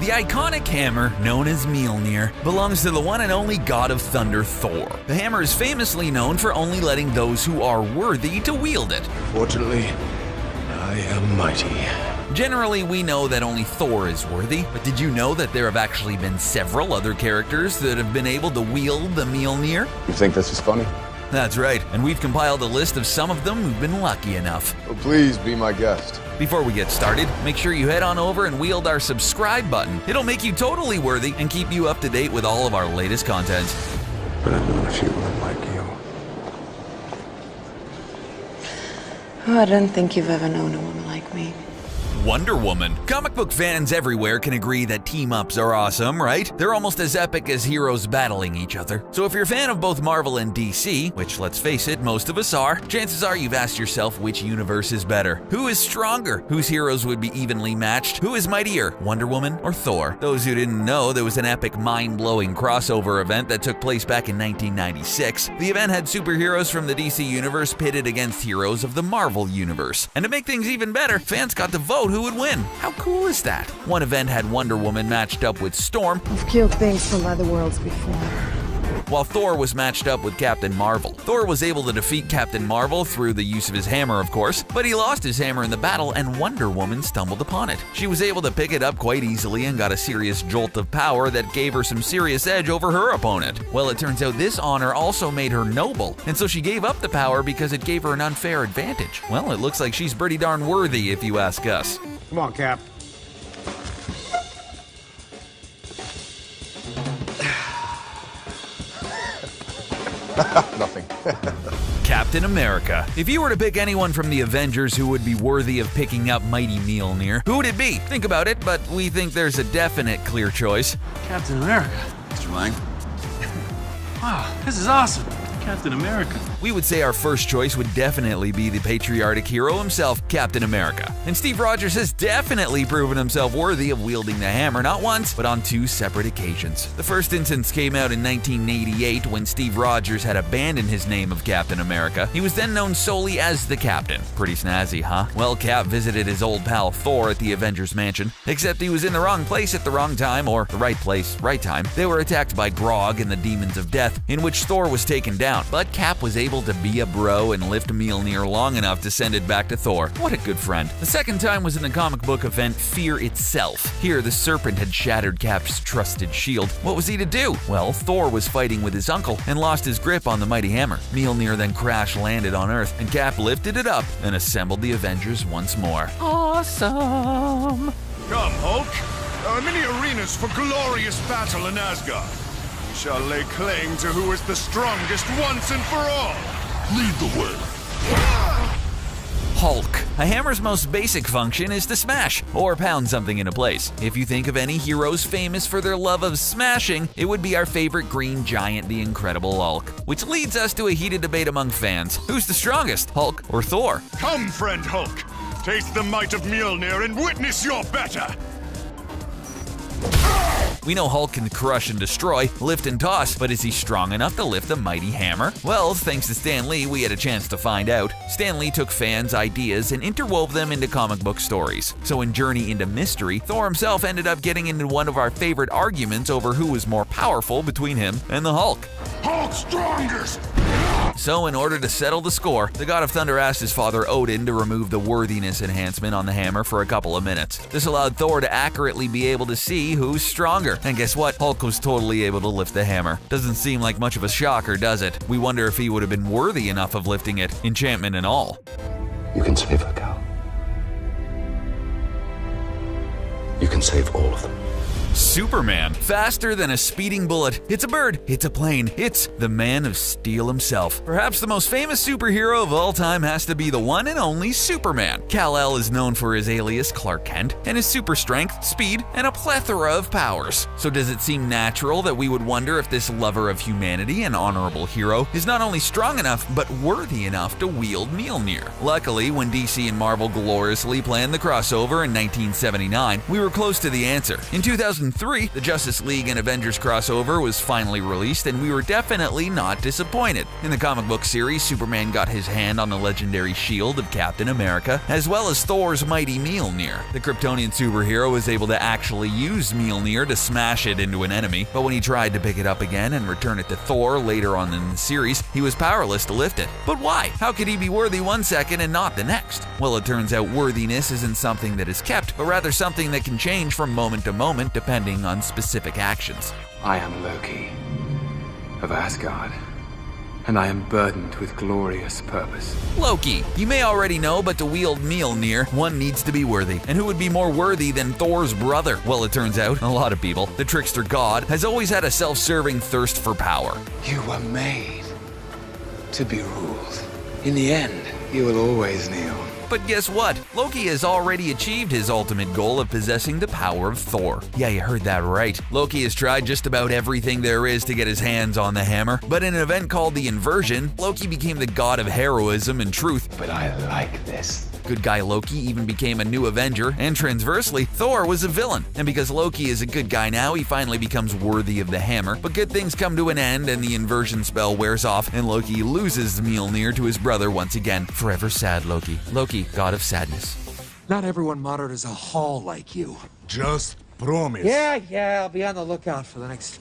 The iconic hammer, known as Mjolnir, belongs to the one and only god of thunder, Thor. The hammer is famously known for only letting those who are worthy to wield it. Fortunately, I am mighty. Generally, we know that only Thor is worthy, but did you know that there have actually been several other characters that have been able to wield the Mjolnir? You think this is funny? That's right, and we've compiled a list of some of them who've been lucky enough. Oh, please be my guest. Before we get started, make sure you head on over and wield our subscribe button. It'll make you totally worthy and keep you up to date with all of our latest content. But I've known a few women like you. Oh, I don't think you've ever known a woman like me. Wonder Woman. Comic book fans everywhere can agree that team-ups are awesome, right? They're almost as epic as heroes battling each other. So if you're a fan of both Marvel and DC, which let's face it, most of us are, chances are you've asked yourself which universe is better. Who is stronger? Whose heroes would be evenly matched? Who is mightier, Wonder Woman or Thor? Those who didn't know, there was an epic mind-blowing crossover event that took place back in 1996. The event had superheroes from the DC universe pitted against heroes of the Marvel universe. And to make things even better, fans got to vote who would win. How cool is that? One event had Wonder Woman matched up with Storm. I've killed things from other worlds before. While Thor was matched up with Captain Marvel. Thor was able to defeat Captain Marvel through the use of his hammer, of course, but he lost his hammer in the battle and Wonder Woman stumbled upon it. She was able to pick it up quite easily and got a serious jolt of power that gave her some serious edge over her opponent. Well, it turns out this honor also made her noble, and so she gave up the power because it gave her an unfair advantage. Well, it looks like she's pretty darn worthy if you ask us. Come on, Cap. Nothing. Captain America. If you were to pick anyone from the Avengers who would be worthy of picking up mighty Mjolnir, who would it be? Think about it, but we think there's a definite clear choice. Captain America. Mr. Lang? Wow, this is awesome. Captain America. We would say our first choice would definitely be the patriotic hero himself, Captain America. And Steve Rogers has definitely proven himself worthy of wielding the hammer not once, but on two separate occasions. The first instance came out in 1988 when Steve Rogers had abandoned his name of Captain America. He was then known solely as the Captain. Pretty snazzy, huh? Well, Cap visited his old pal Thor at the Avengers mansion, except he was in the wrong place at the wrong time, or the right place, right time. They were attacked by Grog and the Demons of Death, in which Thor was taken down. But Cap was able to be a bro and lift Mjolnir long enough to send it back to Thor. What a good friend. The second time was in the comic book event Fear itself. Here, the serpent had shattered Cap's trusted shield. What was he to do? Well, Thor was fighting with his uncle and lost his grip on the mighty hammer. Mjolnir then crash-landed on Earth, and Cap lifted it up and assembled the Avengers once more. Awesome! Come, Hulk. There are many arenas for glorious battle in Asgard. We shall lay claim to who is the strongest once and for all. Lead the way. Hulk. A hammer's most basic function is to smash, or pound something into place. If you think of any heroes famous for their love of smashing, it would be our favorite green giant, the Incredible Hulk. Which leads us to a heated debate among fans. Who's the strongest, Hulk or Thor? Come, friend Hulk. Taste the might of Mjolnir and witness your better. We know Hulk can crush and destroy, lift and toss, but is he strong enough to lift the mighty hammer? Well, thanks to Stan Lee, we had a chance to find out. Stan Lee took fans' ideas and interwove them into comic book stories. So in Journey into Mystery, Thor himself ended up getting into one of our favorite arguments over who was more powerful between him and the Hulk. Hulk's strongest! So in order to settle the score, the God of Thunder asked his father Odin to remove the worthiness enhancement on the hammer for a couple of minutes. This allowed Thor to accurately be able to see who's stronger. And guess what? Hulk was totally able to lift the hammer. Doesn't seem like much of a shocker, does it? We wonder if he would have been worthy enough of lifting it, enchantment and all. You can save her, Cal. You can save all of them. Superman. Faster than a speeding bullet. It's a bird. It's a plane. It's the Man of Steel himself. Perhaps the most famous superhero of all time has to be the one and only Superman. Kal-El is known for his alias Clark Kent and his super strength, speed, and a plethora of powers. So does it seem natural that we would wonder if this lover of humanity and honorable hero is not only strong enough, but worthy enough to wield Mjolnir? Luckily, when DC and Marvel gloriously planned the crossover in 1979, we were close to the answer. In 2009, 2003, the Justice League and Avengers crossover was finally released, and we were definitely not disappointed. In the comic book series, Superman got his hand on the legendary shield of Captain America, as well as Thor's mighty Mjolnir. The Kryptonian superhero was able to actually use Mjolnir to smash it into an enemy, but when he tried to pick it up again and return it to Thor later on in the series, he was powerless to lift it. But why? How could he be worthy one second and not the next? Well, it turns out worthiness isn't something that is kept, but rather something that can change from moment to moment depending on specific actions. I am Loki of Asgard, and I am burdened with glorious purpose. Loki. You may already know, but to wield Mjolnir, one needs to be worthy. And who would be more worthy than Thor's brother? Well, it turns out, a lot of people. The trickster god has always had a self-serving thirst for power. You were made to be ruled. In the end, you will always kneel. But guess what? Loki has already achieved his ultimate goal of possessing the power of Thor. Yeah, you heard that right. Loki has tried just about everything there is to get his hands on the hammer, but in an event called the Inversion, Loki became the god of heroism and truth. But I like this. Good guy Loki even became a new Avenger, and transversely, Thor was a villain. And because Loki is a good guy now, he finally becomes worthy of the hammer. But good things come to an end, and the inversion spell wears off, and Loki loses Mjolnir to his brother once again. Forever sad Loki. Loki, god of sadness. Not everyone modern is a hall like you. Just promise. Yeah, I'll be on the lookout for the next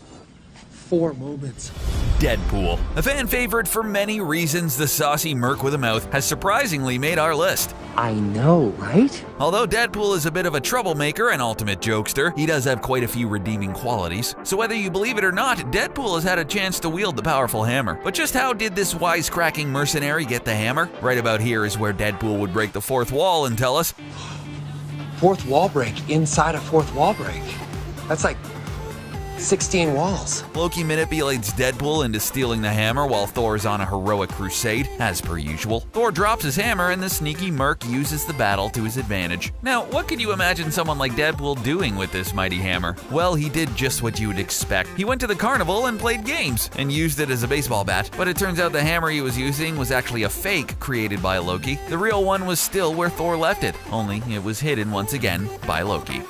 4 moments. Deadpool. A fan favorite for many reasons, the saucy merc with a mouth has surprisingly made our list. I know, right? Although Deadpool is a bit of a troublemaker and ultimate jokester, he does have quite a few redeeming qualities. So whether you believe it or not, Deadpool has had a chance to wield the powerful hammer. But just how did this wisecracking mercenary get the hammer? Right about here is where Deadpool would break the fourth wall and tell us, Fourth wall break inside a fourth wall break. That's like 16 walls. Loki manipulates Deadpool into stealing the hammer while Thor's on a heroic crusade, as per usual. Thor drops his hammer and the sneaky merc uses the battle to his advantage. Now, what could you imagine someone like Deadpool doing with this mighty hammer? Well, he did just what you would expect. He went to the carnival and played games, and used it as a baseball bat. But it turns out the hammer he was using was actually a fake created by Loki. The real one was still where Thor left it, only it was hidden once again by Loki.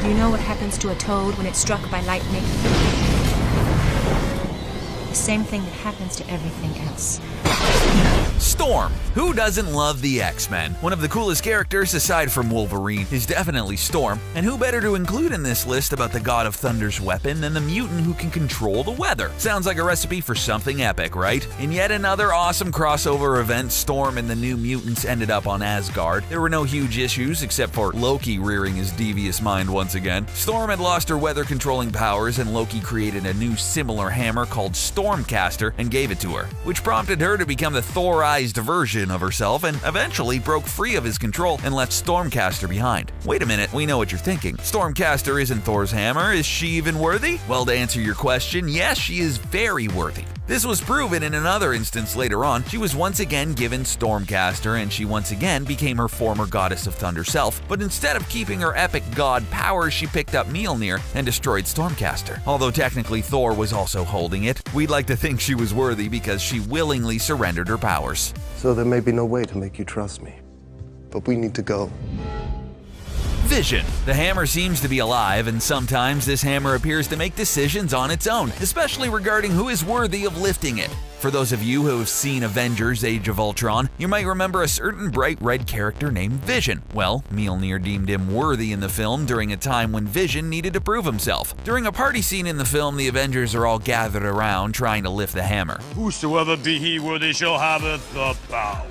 Do you know what happens to a toad when it's struck by lightning? The same thing that happens to everything else. Storm. Who doesn't love the X-Men? One of the coolest characters, aside from Wolverine, is definitely Storm. And who better to include in this list about the god of thunder's weapon than the mutant who can control the weather? Sounds like a recipe for something epic, right? In yet another awesome crossover event, Storm and the New Mutants ended up on Asgard. There were no huge issues except for Loki rearing his devious mind once again. Storm had lost her weather-controlling powers, and Loki created a new similar hammer called Stormcaster and gave it to her, which prompted her to become the Thorized version of herself and eventually broke free of his control and left Stormcaster behind. Wait a minute, we know what you're thinking. Stormcaster isn't Thor's hammer, is she even worthy? Well, to answer your question, yes, she is very worthy. This was proven in another instance later on. She was once again given Stormcaster, and she once again became her former goddess of thunder self, but instead of keeping her epic god powers, she picked up Mjolnir and destroyed Stormcaster. Although technically Thor was also holding it, we'd like to think she was worthy because she willingly surrendered her powers. So there may be no way to make you trust me, but we need to go. Vision. The hammer seems to be alive, and sometimes this hammer appears to make decisions on its own, especially regarding who is worthy of lifting it. For those of you who have seen Avengers Age of Ultron, you might remember a certain bright red character named Vision. Well, Mjolnir deemed him worthy in the film during a time when Vision needed to prove himself. During a party scene in the film, the Avengers are all gathered around trying to lift the hammer. Whosoever be he worthy shall have the power.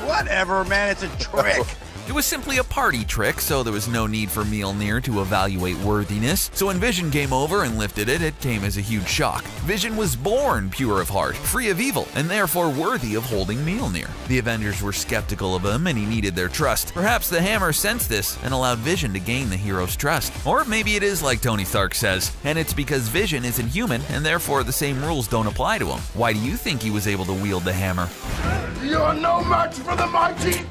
Whatever, man, it's a trick. It was simply a party trick, so there was no need for Mjolnir to evaluate worthiness. So when Vision came over and lifted it, it came as a huge shock. Vision was born pure of heart, free of evil, and therefore worthy of holding Mjolnir. The Avengers were skeptical of him, and he needed their trust. Perhaps the hammer sensed this and allowed Vision to gain the hero's trust. Or maybe it is like Tony Stark says, and it's because Vision isn't human, and therefore the same rules don't apply to him. Why do you think he was able to wield the hammer? You're no match for the mighty!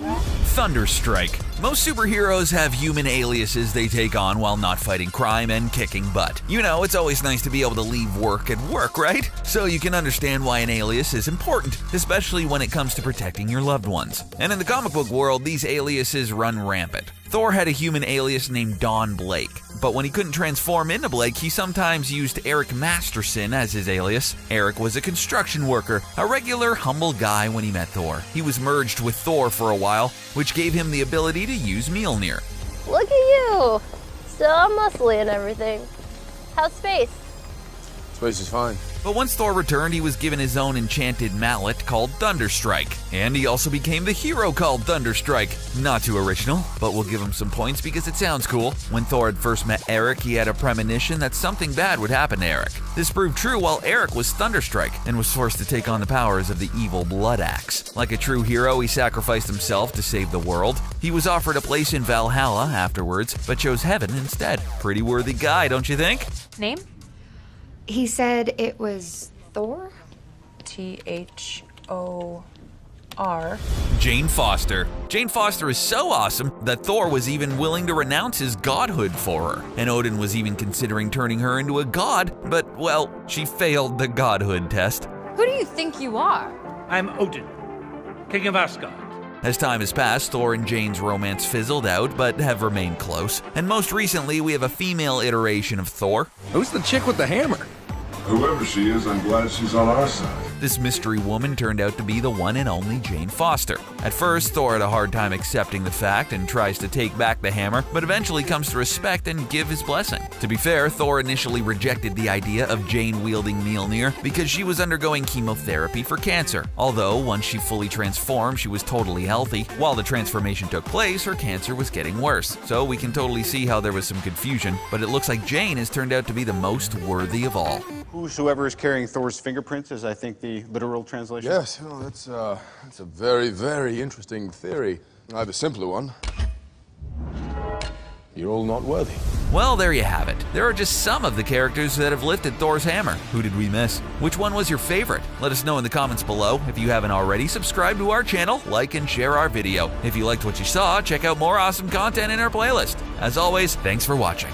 Thunderstrike. Most superheroes have human aliases they take on while not fighting crime and kicking butt. You know, it's always nice to be able to leave work at work, right? So you can understand why an alias is important, especially when it comes to protecting your loved ones. And in the comic book world, these aliases run rampant. Thor had a human alias named Don Blake. but when he couldn't transform into Blake, he sometimes used Eric Masterson as his alias. Eric was a construction worker, a regular, humble guy when he met Thor. He was merged with Thor for a while, which gave him the ability to use Mjolnir. Look at you! Still all muscly and everything. How's space? Space is fine. But once Thor returned, he was given his own enchanted mallet called Thunderstrike. And he also became the hero called Thunderstrike. Not too original, but we'll give him some points because it sounds cool. When Thor had first met Eric, he had a premonition that something bad would happen to Eric. This proved true while Eric was Thunderstrike and was forced to take on the powers of the evil Blood Axe. Like a true hero, he sacrificed himself to save the world. He was offered a place in Valhalla afterwards, but chose heaven instead. Pretty worthy guy, don't you think? Name? He said it was Thor? Thor. Jane Foster. Jane Foster is so awesome that Thor was even willing to renounce his godhood for her. And Odin was even considering turning her into a god, but, well, she failed the godhood test. Who do you think you are? I'm Odin, King of Asgard. As time has passed, Thor and Jane's romance fizzled out, but have remained close. And most recently, we have a female iteration of Thor. Who's the chick with the hammer? Whoever she is, I'm glad she's on our side. This mystery woman turned out to be the one and only Jane Foster. At first, Thor had a hard time accepting the fact and tries to take back the hammer, but eventually comes to respect and give his blessing. To be fair, Thor initially rejected the idea of Jane wielding Mjolnir because she was undergoing chemotherapy for cancer. Although, once she fully transformed, she was totally healthy. While the transformation took place, her cancer was getting worse. So we can totally see how there was some confusion, but it looks like Jane has turned out to be the most worthy of all. Whosoever is carrying Thor's fingerprints is, I think, the literal translation. Yes, that's a very, very interesting theory. I have a simpler one. You're all not worthy. Well, there you have it. There are just some of the characters that have lifted Thor's hammer. Who did we miss? Which one was your favorite? Let us know in the comments below. If you haven't already, subscribe to our channel, like and share our video. If you liked what you saw, check out more awesome content in our playlist. As always, thanks for watching.